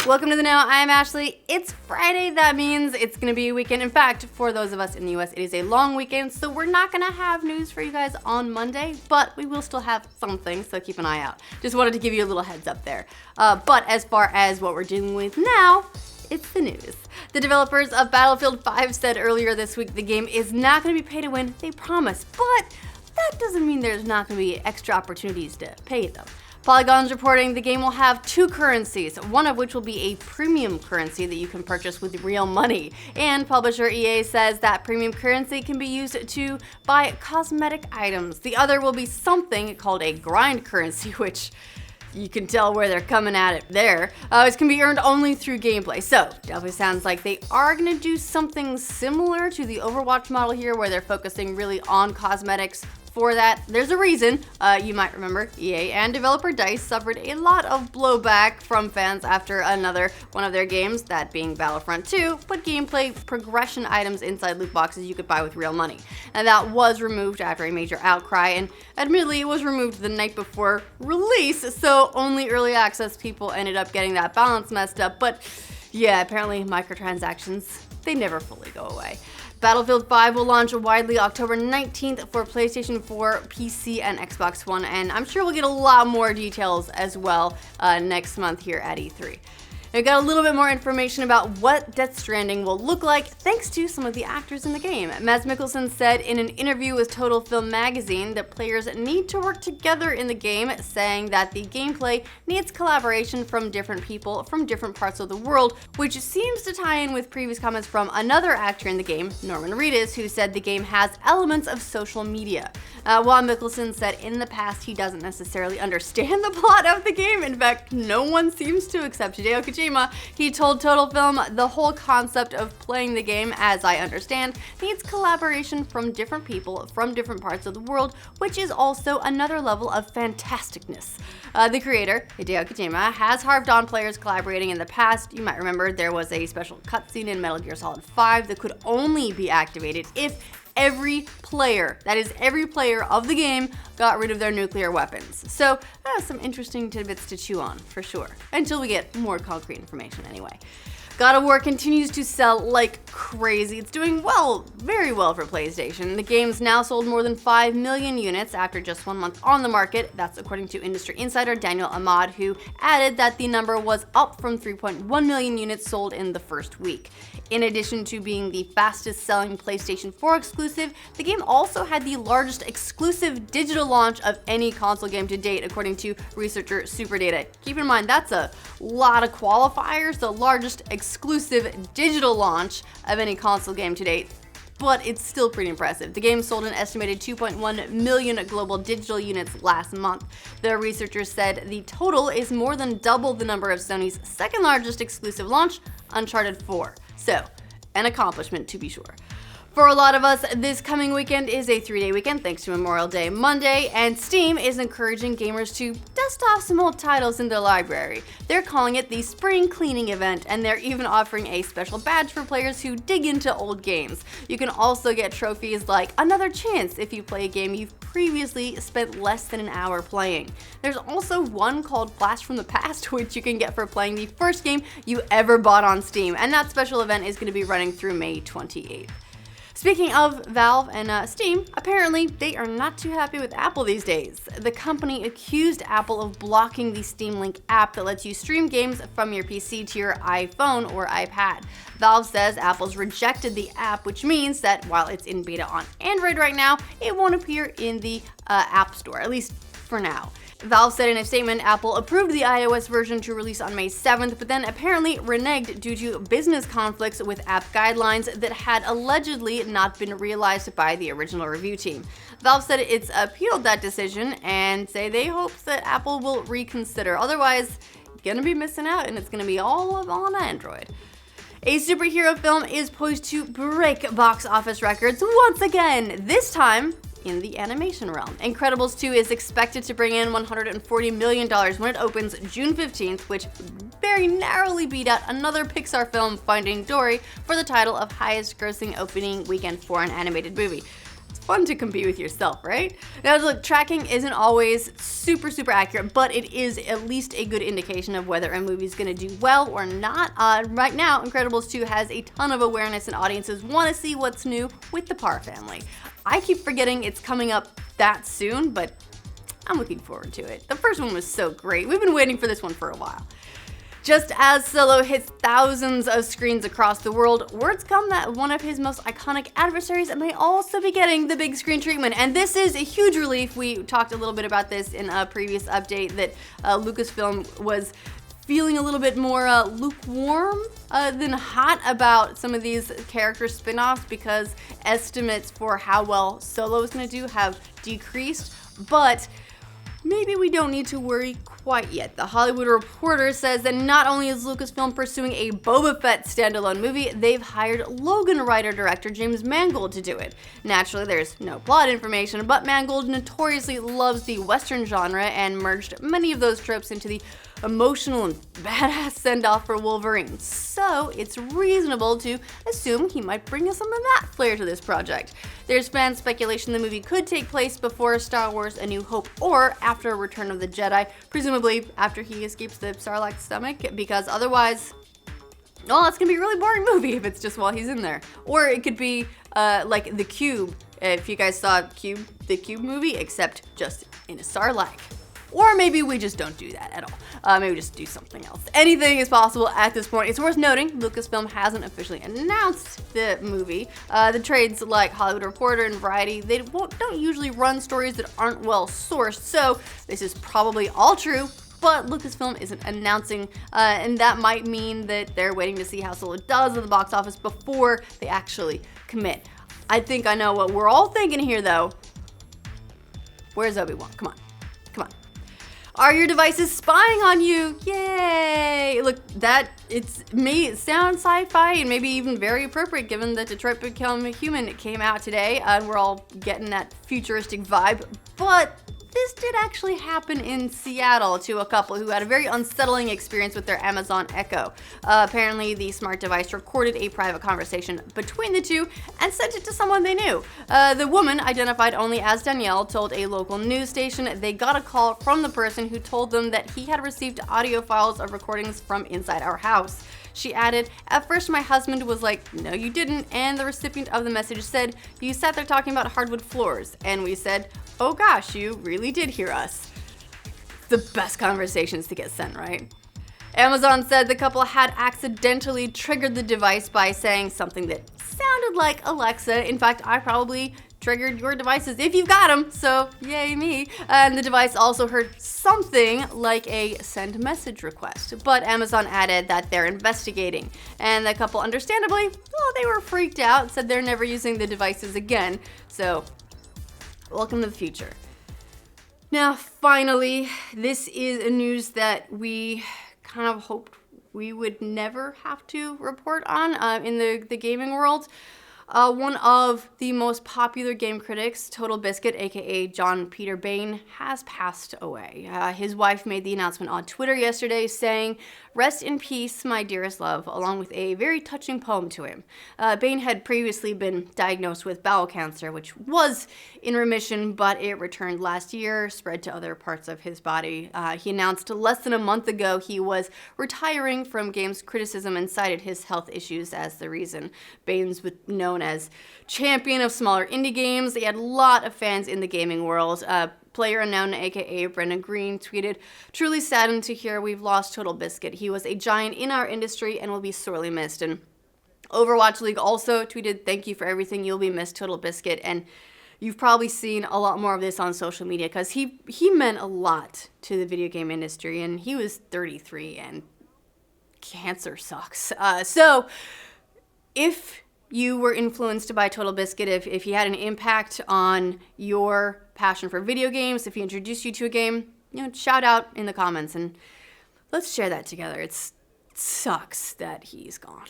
Welcome to the Know. I am Ashley. It's Friday. That means it's going to be a weekend. In fact, for those of us in the US, it is a long weekend, so we're not going to have news for you guys on Monday, but we will still have something, so keep an eye out. Just wanted to give you a little heads up there. But as far as what we're dealing with now, it's the news. The developers of Battlefield 5 said earlier this week the game is not going to be pay to win, they promise, but that doesn't mean there's not going to be extra opportunities to pay them. Polygon's reporting the game will have two currencies, one of which will be a premium currency that you can purchase with real money. And publisher EA says that premium currency can be used to buy cosmetic items. The other will be something called a grind currency, which you can tell where they're coming at it there. It can be earned only through gameplay. So, definitely sounds like they are going to do something similar to the Overwatch model here, where they're focusing really on cosmetics. For that, there's a reason. You might remember EA and developer DICE suffered a lot of blowback from fans after another one of their games, that being Battlefront 2, put gameplay progression items inside loot boxes you could buy with real money. And that was removed after a major outcry, and admittedly it was removed the night before release, so only early access people ended up getting that balance messed up. But yeah, apparently microtransactions, they never fully go away. Battlefield 5 will launch widely October 19th for PlayStation 4, PC, and Xbox One, and I'm sure we'll get a lot more details as well next month here at E3. I got a little bit more information about what Death Stranding will look like thanks to some of the actors in the game. Mads Mikkelsen said in an interview with Total Film magazine that players need to work together in the game, saying that the gameplay needs collaboration from different people from different parts of the world, which seems to tie in with previous comments from another actor in the game, Norman Reedus, who said the game has elements of social media. While Mikkelsen said in the past he doesn't necessarily understand the plot of the game, in fact, no one seems to except Hideo Kojima, he told Total Film the whole concept of playing the game, as I understand, needs collaboration from different people from different parts of the world, which is also another level of fantasticness. The creator, Hideo Kojima, has harped on players collaborating in the past. You might remember there was a special cutscene in Metal Gear Solid 5 that could only be activated if every player, that is every player of the game, got rid of their nuclear weapons. So some interesting tidbits to chew on, for sure, until we get more concrete information anyway. God of War continues to sell like crazy. It's doing well, very well for PlayStation. The game's now sold more than 5 million units after just 1 month on the market. That's according to industry insider Daniel Ahmad, who added that the number was up from 3.1 million units sold in the first week. In addition to being the fastest selling PlayStation 4 exclusive, the game also had the largest exclusive digital launch of any console game to date, according to researcher Superdata. Keep in mind, that's a lot of qualifiers, the largest exclusive digital launch of any console game to date, but it's still pretty impressive. The game sold an estimated 2.1 million global digital units last month. The researchers said the total is more than double the number of Sony's second largest exclusive launch, Uncharted 4. So, an accomplishment to be sure. For a lot of us, this coming weekend is a 3-day weekend thanks to Memorial Day Monday, and Steam is encouraging gamers to dust off some old titles in their library. They're calling it the Spring Cleaning Event, and they're even offering a special badge for players who dig into old games. You can also get trophies like Another Chance if you play a game you've previously spent less than an hour playing. There's also one called Blast from the Past, which you can get for playing the first game you ever bought on Steam, and that special event is going to be running through May 28th. Speaking of Valve and Steam, apparently they are not too happy with Apple these days. The company accused Apple of blocking the STEAMLINK app that lets you stream games from your PC to your iPhone or iPad. Valve says Apple's rejected the app, which means that while it's in beta on Android right now, it won't appear in the App Store, at least for now. Valve said in a statement Apple approved the iOS version to release on May 7th, but then apparently reneged due to business conflicts with app guidelines that had allegedly not been realized by the original review team. Valve said it's appealed that decision and say they hope that Apple will reconsider. Otherwise, you're gonna be missing out and it's gonna be all on Android. A superhero film is poised to break box office records once again, this time in the animation realm. Incredibles 2 is expected to bring in $140 million when it opens June 15th, which very narrowly beat out another Pixar film, Finding Dory, for the title of highest grossing opening weekend for an animated movie. It's fun to compete with yourself, right? Now, look, tracking isn't always super accurate, but it is at least a good indication of whether a movie's gonna do well or not. Right now, Incredibles 2 has a ton of awareness and audiences want to see what's new with the Parr family. I keep forgetting it's coming up that soon, but I'm looking forward to it. The first one was so great. We've been waiting for this one for a while. Just as Solo hits thousands of screens across the world, words come that one of his most iconic adversaries may also be getting the big screen treatment. And this is a huge relief. We talked a little bit about this in a previous update that Lucasfilm was feeling a little bit more lukewarm than hot about some of these character spin-offs because estimates for how well Solo is going to do have decreased. But maybe we don't need to worry quite yet. The Hollywood Reporter says that not only is Lucasfilm pursuing a Boba Fett standalone movie, they've hired Logan writer-director James Mangold to do it. Naturally, there's no plot information, but Mangold notoriously loves the Western genre and merged many of those tropes into the emotional and badass send-off for Wolverine. So it's reasonable to assume he might bring us some of that flair to this project. There's fan speculation the movie could take place before Star Wars A New Hope or after Return of the Jedi, presumably after he escapes the Sarlacc stomach, because otherwise, well, it's gonna be a really boring movie if it's just while he's in there. Or it could be like The Cube, if you guys saw the Cube movie, except just in a Sarlacc. Or maybe we just don't do that at all. Maybe we just do something else. Anything is possible at this point. It's worth noting, Lucasfilm hasn't officially announced the movie. The trades like Hollywood Reporter and Variety, they don't usually run stories that aren't well sourced, so this is probably all true, but Lucasfilm isn't announcing, and that might mean that they're waiting to see how Solo does at the box office before they actually commit. I think I know what we're all thinking here, though. Where's Obi-Wan? Come on. Are your devices spying on you? Yay! Look, it may sound sci-fi and maybe even very appropriate given that Detroit Become Human came out today and we're all getting that futuristic vibe, but this did actually happen in Seattle to a couple who had a very unsettling experience with their Amazon Echo. Apparently, the smart device recorded a private conversation between the two and sent it to someone they knew. The woman, identified only as Danielle, told a local news station they got a call from the person who told them that he had received audio files of recordings from inside our house. She added, "At first my husband was like, no you didn't," and the recipient of the message said, "You sat there talking about hardwood floors." And we said, "Oh gosh, you really did hear us." The best conversations to get sent, right? Amazon said the couple had accidentally triggered the device by saying something that sounded like Alexa. In fact, I probably triggered your devices if you've got them, so yay me. And the device also heard something like a send message request, but Amazon added that they're investigating. And the couple, understandably, well, they were freaked out, said they're never using the devices again. So, welcome to the future. Now, finally, this is a news that we kind of hoped we would never have to report on in the gaming world. One of the most popular game critics, Totalbiscuit, aka John Peter Bain, has passed away. His wife made the announcement on Twitter yesterday saying, "Rest in peace, my dearest love," along with a very touching poem to him. Bain had previously been diagnosed with bowel cancer, which was in remission, but it returned last year, spread to other parts of his body. He announced less than a month ago he was retiring from games criticism and cited his health issues as the reason. Bain's known as champion of smaller indie games. He had a lot of fans in the gaming world. Player Unknown, aka Brendan Green, tweeted, "Truly saddened to hear we've lost Totalbiscuit. He was a giant in our industry and will be sorely missed." And Overwatch League also tweeted, "Thank you for everything. You'll be missed, Totalbiscuit." And you've probably seen a lot more of this on social media because he meant a lot to the video game industry, and he was 33 and cancer sucks. So if you were influenced by Totalbiscuit, if he had an impact on your passion for video games, if he introduced you to a game, shout out in the comments and let's share that together. It sucks that he's gone.